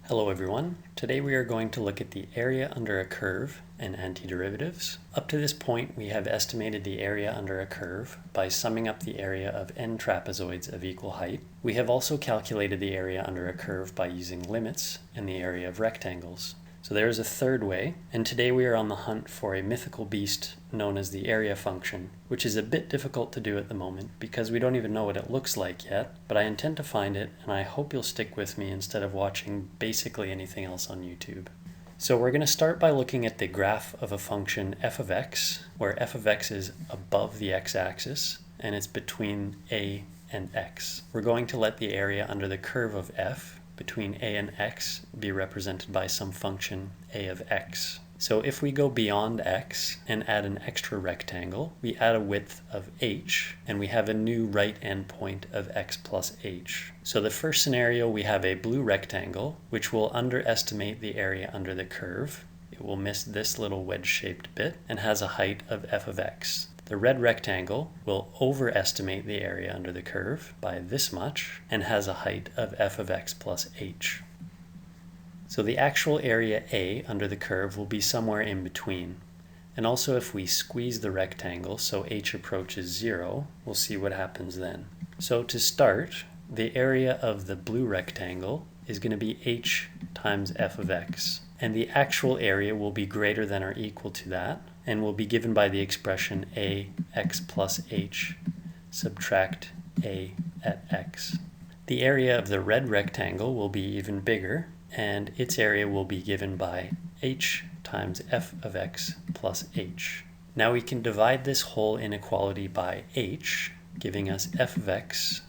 Hello everyone. Today we are going to look at the area under a curve and antiderivatives. Up to this point we have estimated the area under a curve by summing up the area of n trapezoids of equal height. We have also calculated the area under a curve by using limits and the area of rectangles. So there is a third way, and today we are on the hunt for a mythical beast known as the area function, which is a bit difficult to do at the moment because we don't even know what it looks like yet, but I intend to find it and I hope you'll stick with me instead of watching basically anything else on YouTube. So we're going to start by looking at the graph of a function f of x, where f of x is above the x-axis and it's between a and x. We're going to let the area under the curve of f between a and x be represented by some function a of x. So if we go beyond x and add an extra rectangle, we add a width of h, and we have a new right endpoint of x plus h. So the first scenario, we have a blue rectangle, which will underestimate the area under the curve. It will miss this little wedge-shaped bit and has a height of f of x. The red rectangle will overestimate the area under the curve by this much and has a height of f of x plus h. So the actual area A under the curve will be somewhere in between. And also if we squeeze the rectangle so h approaches 0, we'll see what happens then. So to start, the area of the blue rectangle is going to be h times f of x. And the actual area will be greater than or equal to that, and will be given by the expression a x plus h subtract a at x. The area of the red rectangle will be even bigger, and its area will be given by h times f of x plus h. Now we can divide this whole inequality by h, giving us f of x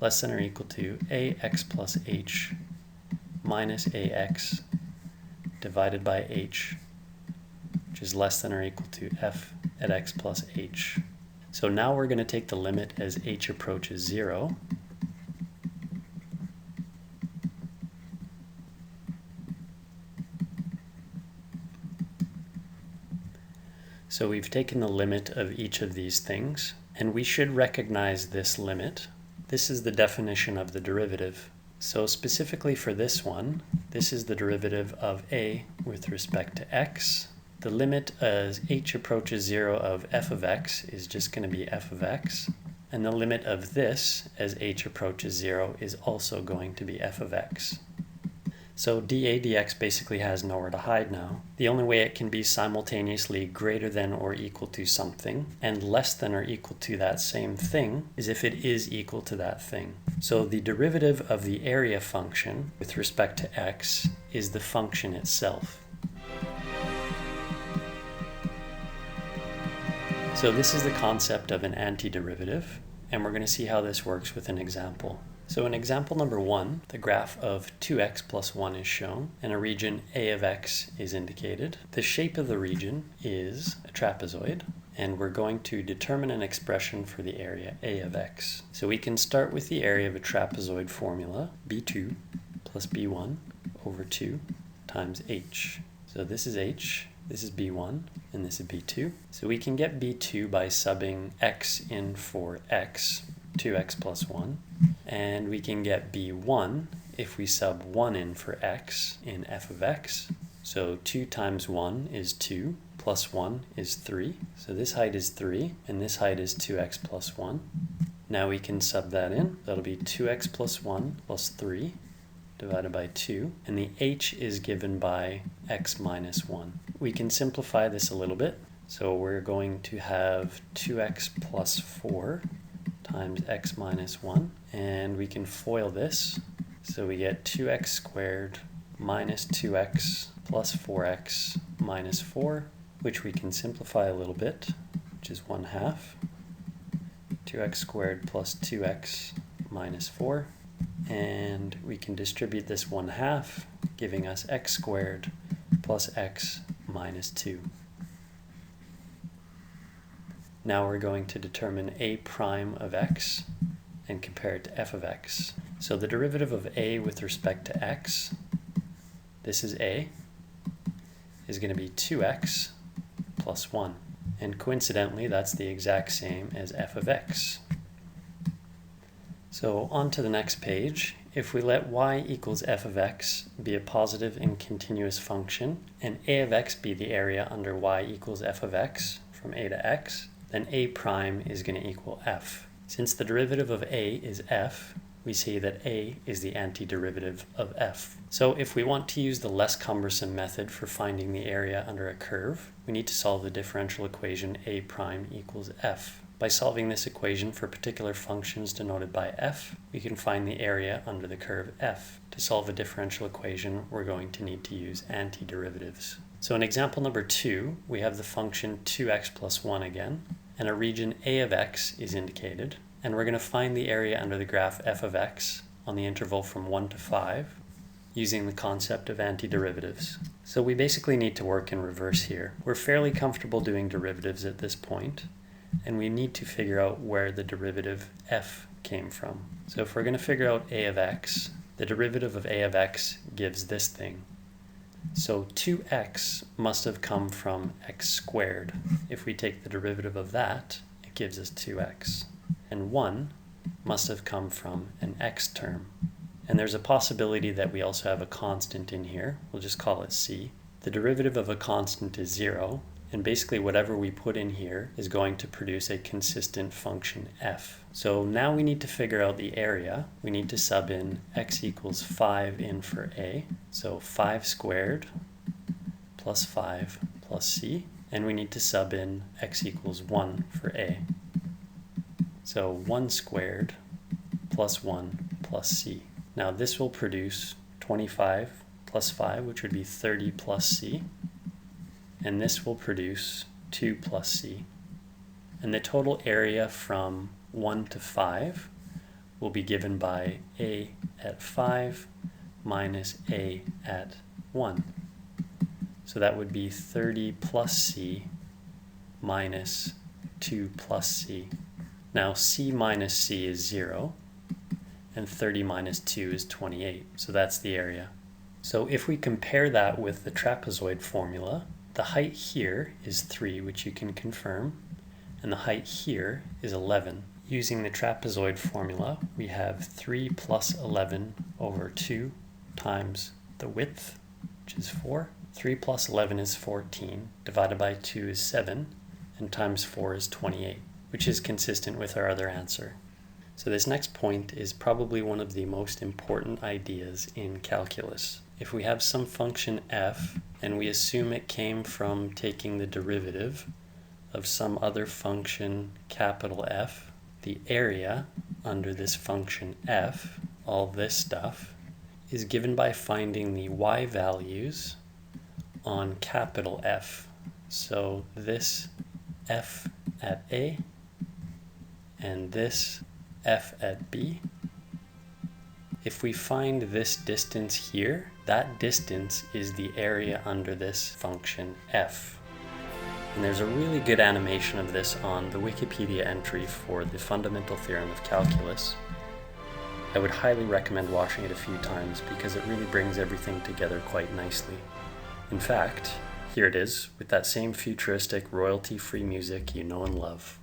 less than or equal to ax plus h minus ax divided by h, which is less than or equal to f at x plus h. So now we're going to take the limit as h approaches 0. So we've taken the limit of each of these things, and we should recognize this limit. This is the definition of the derivative. So specifically for this one, this is the derivative of a with respect to x. The limit as h approaches 0 of f of x is just going to be f of x. And the limit of this as h approaches 0 is also going to be f of x. So dA dx basically has nowhere to hide now. The only way it can be simultaneously greater than or equal to something and less than or equal to that same thing is if it is equal to that thing. So the derivative of the area function with respect to x is the function itself. So this is the concept of an antiderivative, and we're going to see how this works with an example. So in example number 1, the graph of 2x plus 1 is shown, and a region a of x is indicated. The shape of the region is a trapezoid, and we're going to determine an expression for the area a of x. So we can start with the area of a trapezoid formula, b2 plus b1 over 2 times h. So this is h, this is b1, and this is b2. So we can get b2 by subbing x in for x, 2x plus 1. And we can get b1 if we sub 1 in for x in f of x. So 2 times 1 is 2, plus 1 is 3. So this height is 3, and this height is 2x plus 1. Now we can sub that in. That'll be 2x plus 1 plus 3 divided by 2. And the h is given by x minus 1. We can simplify this a little bit. So we're going to have 2x plus 4 times x minus 1, and we can FOIL this, so we get 2x squared minus 2x plus 4x minus 4, which we can simplify a little bit, which is 1/2, 2x squared plus 2x minus 4, and we can distribute this 1/2, giving us x squared plus x minus 2. Now we're going to determine a prime of x and compare it to f of x. So the derivative of a with respect to x, this is a, is going to be 2x plus 1. And coincidentally, that's the exact same as f of x. So on to the next page. if we let y equals f of x be a positive and continuous function, and a of x be the area under y equals f of x from a to x, then a prime is going to equal f. Since the derivative of a is f, we see that a is the antiderivative of f. So if we want to use the less cumbersome method for finding the area under a curve, we need to solve the differential equation a prime equals f. By solving this equation for particular functions denoted by f, we can find the area under the curve f. To solve a differential equation, we're going to need to use antiderivatives. So in example number 2, we have the function 2x plus 1 again, and a region a of x is indicated, and we're going to find the area under the graph f of x on the interval from 1 to 5 using the concept of antiderivatives. So we basically need to work in reverse here. We're fairly comfortable doing derivatives at this point, and we need to figure out where the derivative f came from. So if we're going to figure out a of x, the derivative of a of x gives this thing. So 2x must have come from x squared. If we take the derivative of that, it gives us 2x. And 1 must have come from an x term. And there's a possibility that we also have a constant in here. We'll just call it c. The derivative of a constant is 0, and basically whatever we put in here is going to produce a consistent function f. So now we need to figure out the area. We need to sub in x equals 5 in for a. So 5 squared plus 5 plus c. And we need to sub in x equals 1 for a. So 1 squared plus 1 plus c. Now this will produce 25 plus 5, which would be 30 plus c. And this will produce 2 plus c. And the total area from 1 to 5 will be given by a at 5 minus a at 1. So that would be 30 plus c minus 2 plus c. Now c minus c is 0, and 30 minus 2 is 28. So that's the area. So if we compare that with the trapezoid formula, the height here is 3, which you can confirm, and the height here is 11. Using the trapezoid formula, we have 3 plus 11 over 2 times the width, which is 4. 3 plus 11 is 14, divided by 2 is 7, and times 4 is 28, which is consistent with our other answer. So this next point is probably one of the most important ideas in calculus. If we have some function f, and we assume it came from taking the derivative of some other function capital F, the area under this function f, all this stuff, is given by finding the y values on capital F. So this f at A and this f at B. If we find this distance here, that distance is the area under this function f. And there's a really good animation of this on the Wikipedia entry for the fundamental theorem of calculus. I would highly recommend watching it a few times because it really brings everything together quite nicely. In fact, here it is with that same futuristic royalty-free music you know and love.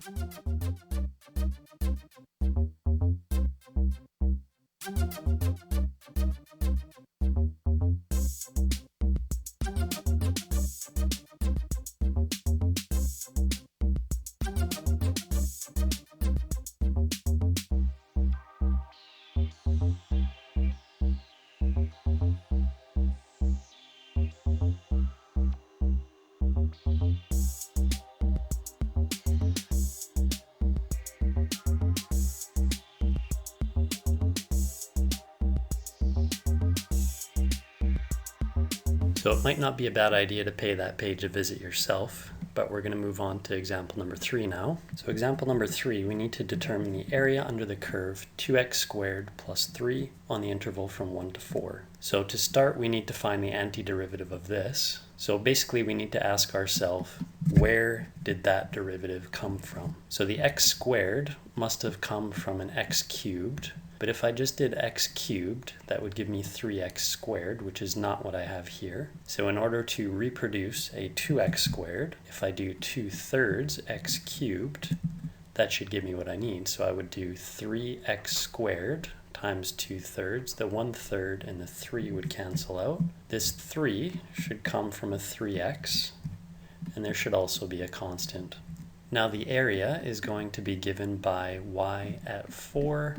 So it might not be a bad idea to pay that page a visit yourself, but we're going to move on to example number 3 now. So example number 3, we need to determine the area under the curve 2x squared plus 3 on the interval from 1 to 4. So to start, we need to find the antiderivative of this. So basically we need to ask ourselves, where did that derivative come from? So the x squared must have come from an x cubed. But if I just did x cubed, that would give me 3x squared, which is not what I have here. So in order to reproduce a 2x squared, if I do 2/3 x cubed, that should give me what I need. So I would do 3x squared times 2/3. The 1/3 and the 3 would cancel out. This 3 should come from a 3x, and there should also be a constant. Now the area is going to be given by y at 4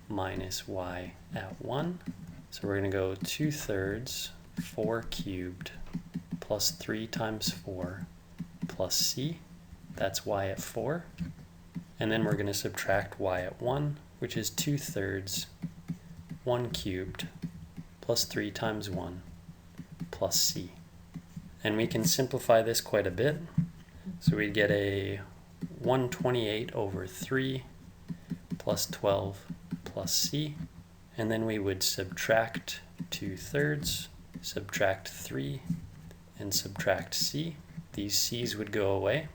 minus y at 1. So we're going to go 2/3 4 cubed plus 3 times 4 plus c. That's y at 4. And then we're going to subtract y at 1, which is 2/3 1 cubed plus 3 times 1 plus c. And we can simplify this quite a bit. So we get a 128 over 3 plus 12 plus c. And then we would subtract 2/3, subtract 3, and subtract c. These c's would go away.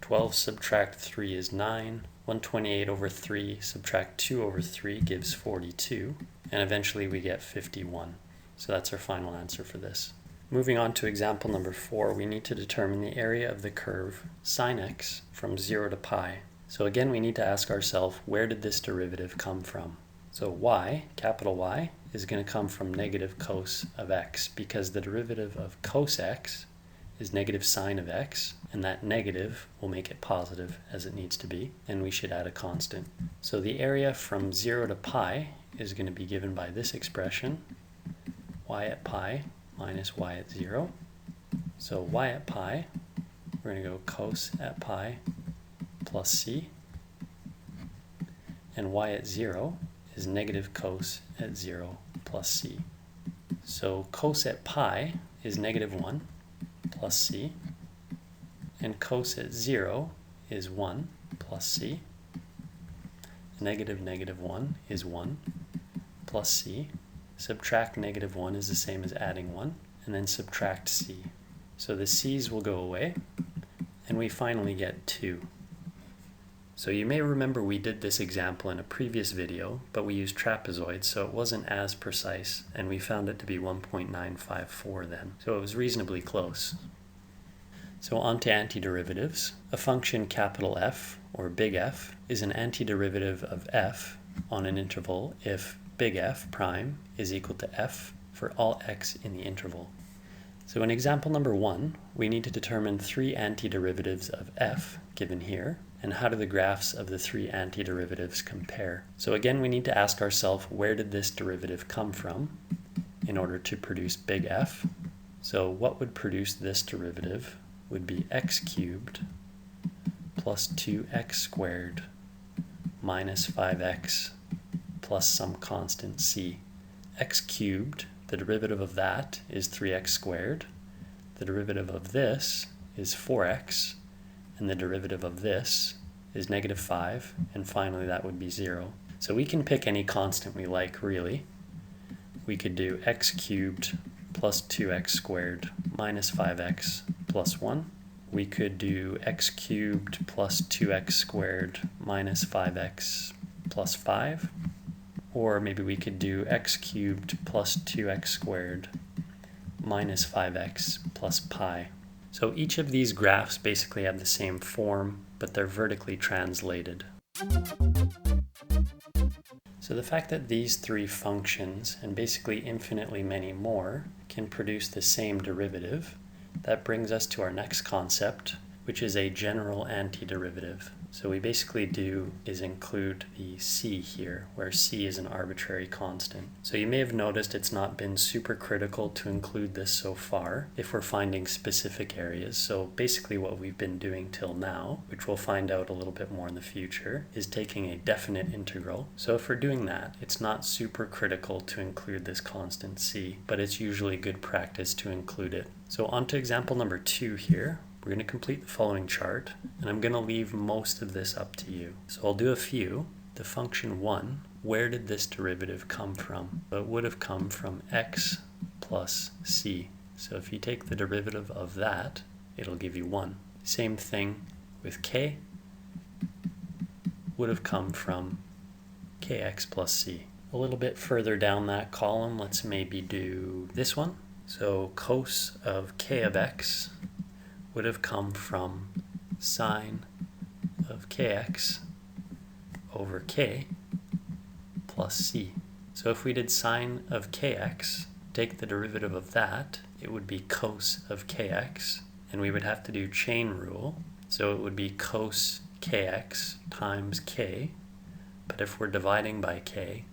12 subtract 3 is 9. 128 over 3 subtract 2 over 3 gives 42. And eventually we get 51. So that's our final answer for this. Moving on to example number 4, we need to determine the area of the curve sine x from 0 to pi. So again, we need to ask ourselves, where did this derivative come from? So y, capital Y, is going to come from negative cos of x, because the derivative of cos x is negative sine of x, and that negative will make it positive as it needs to be, and we should add a constant. So the area from 0 to pi is going to be given by this expression, y at pi minus y at 0. So y at pi, we're going to go cos at pi plus c, and y at 0 is negative cos at 0 plus c. So cos at pi is negative 1 plus c, and cos at 0 is 1 plus c. Negative negative 1 is 1 plus c. Subtract negative 1 is the same as adding 1, and then subtract c. So the c's will go away, and we finally get 2. So you may remember we did this example in a previous video, but we used trapezoids, so it wasn't as precise, and we found it to be 1.954 then. So it was reasonably close. So on to antiderivatives. A function capital F, or big F, is an antiderivative of f on an interval if big F prime is equal to f for all x in the interval. So in example number 1, we need to determine 3 antiderivatives of f, given here, and how do the graphs of the 3 antiderivatives compare. So again, we need to ask ourselves, where did this derivative come from in order to produce big F? So what would produce this derivative would be x cubed plus 2x squared minus 5x plus some constant c. X cubed, the derivative of that is 3x squared. The derivative of this is 4x. And the derivative of this is negative 5. And finally, that would be 0. So we can pick any constant we like, really. We could do x cubed plus 2x squared minus 5x plus 1. We could do x cubed plus 2x squared minus 5x plus 5. Or maybe we could do x cubed plus 2x squared minus 5x plus pi. So each of these graphs basically have the same form, but they're vertically translated. So the fact that these 3 functions, and basically infinitely many more, can produce the same derivative, that brings us to our next concept, which is a general antiderivative. So what we basically do is include the c here, where c is an arbitrary constant. So you may have noticed it's not been super critical to include this so far if we're finding specific areas. So basically what we've been doing till now, which we'll find out a little bit more in the future, is taking a definite integral. So if we're doing that, it's not super critical to include this constant c, but it's usually good practice to include it. So on to example number 2 here. We're going to complete the following chart, and I'm going to leave most of this up to you. So I'll do a few. The function 1, where did this derivative come from? It would have come from x plus c. So if you take the derivative of that, it'll give you 1. Same thing with k. Would have come from kx plus c. A little bit further down that column, let's maybe do this one. So cos of k of x would have come from sine of kx over k plus c. So if we did sine of kx, take the derivative of that, it would be cos of kx, and we would have to do chain rule. So it would be cos kx times k, but if we're dividing by k,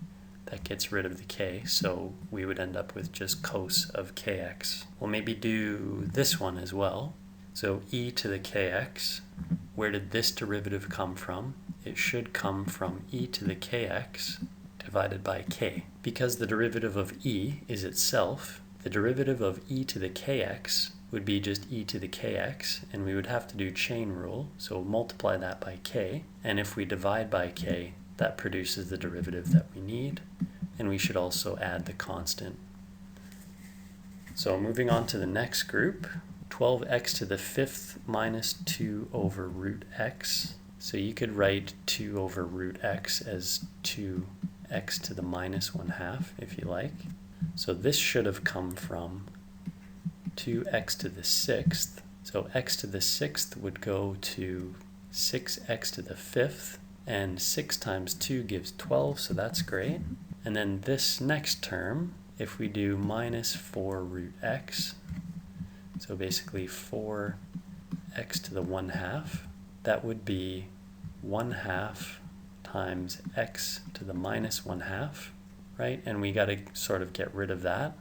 that gets rid of the k, so we would end up with just cos of kx. We'll maybe do this one as well. So e to the kx, where did this derivative come from? It should come from e to the kx divided by k. Because the derivative of e is itself, the derivative of e to the kx would be just e to the kx, and we would have to do chain rule, so multiply that by k, and if we divide by k, that produces the derivative that we need, and we should also add the constant. So moving on to the next group, 12x to the 5th minus 2 over root x. So you could write 2 over root x as 2x to the minus 1/2 if you like. So this should have come from 2x to the 6th. So x to the 6th would go to 6x to the 5th, and 6 times 2 gives 12, so that's great. And then this next term, if we do minus 4 root x, so basically 4x to the 1/2, that would be 1/2 times x to the minus 1/2, right? And we got to sort of get rid of that.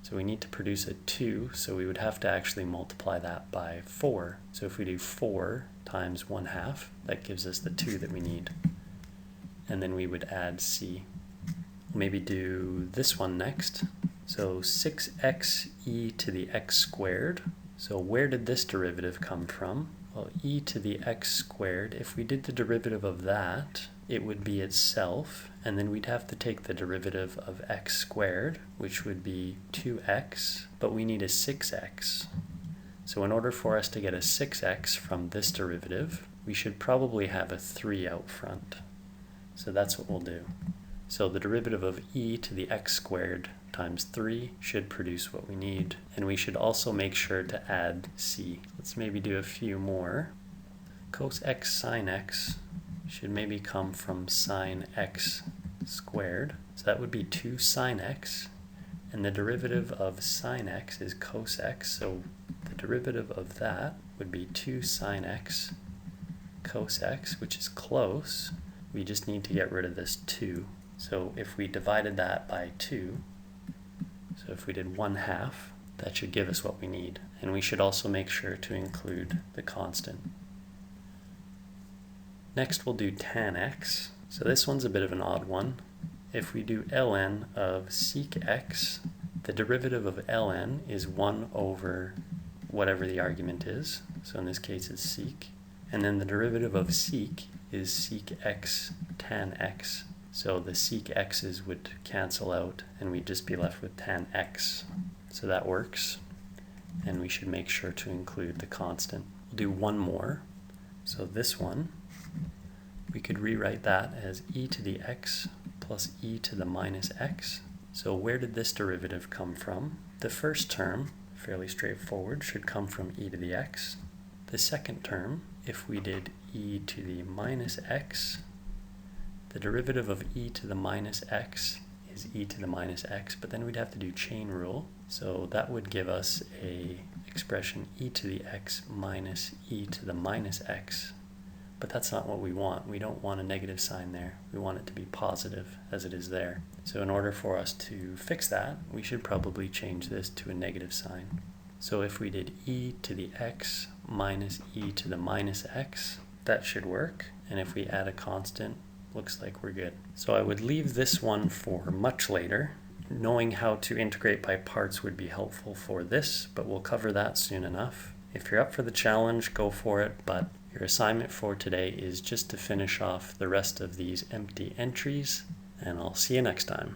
So we need to produce a 2, so we would have to actually multiply that by 4. So if we do 4 times 1/2, that gives us the 2 that we need. And then we would add c. Maybe do this one next. So 6x e to the x squared. So where did this derivative come from? Well, e to the x squared, if we did the derivative of that, it would be itself, and then we'd have to take the derivative of x squared, which would be 2x, but we need a 6x. So in order for us to get a 6x from this derivative, we should probably have a 3 out front. So that's what we'll do. So the derivative of e to the x squared times 3 should produce what we need. And we should also make sure to add c. Let's maybe do a few more. Cos x sine x should maybe come from sine x squared. So that would be 2 sine x. And the derivative of sine x is cos x. So the derivative of that would be 2 sine x cos x, which is close. We just need to get rid of this 2. So if we divided that by 2, so if we did 1/2, that should give us what we need. And we should also make sure to include the constant. Next we'll do tan x. So this one's a bit of an odd one. If we do ln of sec x, the derivative of ln is 1 over whatever the argument is. So in this case it's sec. And then the derivative of sec is sec x tan x. So the sec x's would cancel out and we'd just be left with tan x. So that works. And we should make sure to include the constant. We'll do one more. So this one, we could rewrite that as e to the x plus e to the minus x. So where did this derivative come from? The first term, fairly straightforward, should come from e to the x. The second term, if we did e to the minus x, the derivative of e to the minus x is e to the minus x, but then we'd have to do chain rule. So that would give us a expression e to the x minus e to the minus x. But that's not what we want. We don't want a negative sign there. We want it to be positive as it is there. So in order for us to fix that, we should probably change this to a negative sign. So if we did e to the x minus e to the minus x, that should work. And if we add a constant, looks like we're good. So I would leave this one for much later. Knowing how to integrate by parts would be helpful for this, but we'll cover that soon enough. If you're up for the challenge, go for it, but your assignment for today is just to finish off the rest of these empty entries, and I'll see you next time.